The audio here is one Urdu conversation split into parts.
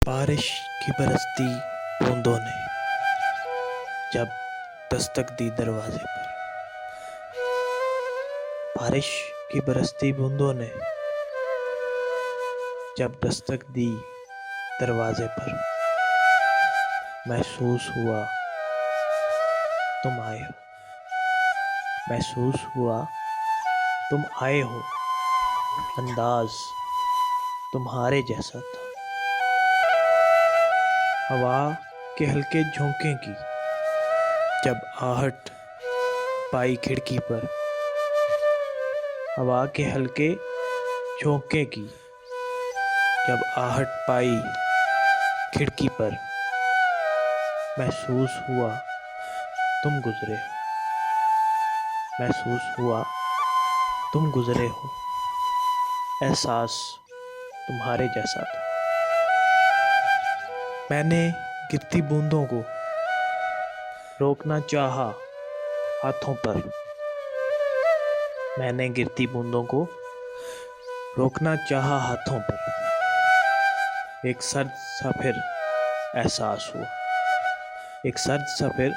بارش کی برستی بوندوں نے جب دستک دی دروازے پر، بارش کی برستی بوندوں نے جب دستک دی دروازے پر، محسوس ہوا تم آئے ہو، محسوس ہوا تم آئے ہو، انداز تمہارے جیسا تھا، ہوا کے ہلکے جھونکے کی جب آہٹ پائی کھڑکی پر، ہوا کے ہلکے جھونکے کی جب آہٹ پائی کھڑکی پر، محسوس ہوا تم گزرے ہو، محسوس ہوا تم گزرے ہو، احساس تمہارے جیسا تھا۔ میں نے گرتی بوندوں کو روکنا چاہا ہاتھوں پر، میں نے گرتی بوندوں کو روکنا چاہا ہاتھوں پر، ایک سرد سا پھر احساس ہوا، ایک سرد سا پھر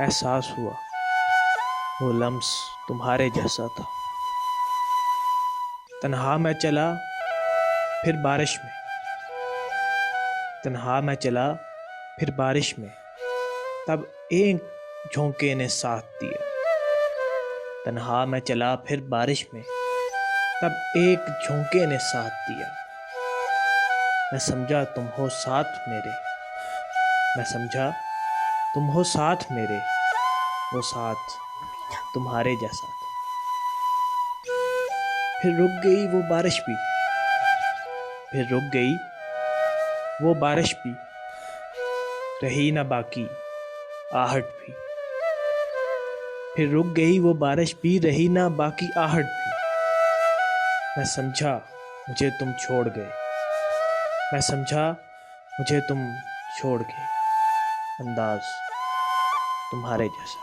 احساس ہوا، وہ لمس تمہارے جیسا تھا۔ تنہا میں چلا پھر بارش میں، تنہا میں چلا پھر بارش میں، تب ایک جھونکے نے ساتھ دیا، تنہا میں چلا پھر بارش میں، تب ایک جھونکے نے ساتھ دیا، میں سمجھا تم ہو ساتھ میرے، میں سمجھا تم ہو ساتھ میرے، وہ ساتھ تمہارے جیسا تھا۔ پھر رک گئی وہ بارش بھی، پھر رک گئی وہ بارش بھی، رہی نہ باقی آہٹ بھی، پھر رک گئی وہ بارش بھی، رہی نہ باقی آہٹ بھی، میں سمجھا مجھے تم چھوڑ گئے، میں سمجھا مجھے تم چھوڑ گئے، انداز تمہارے جیسا۔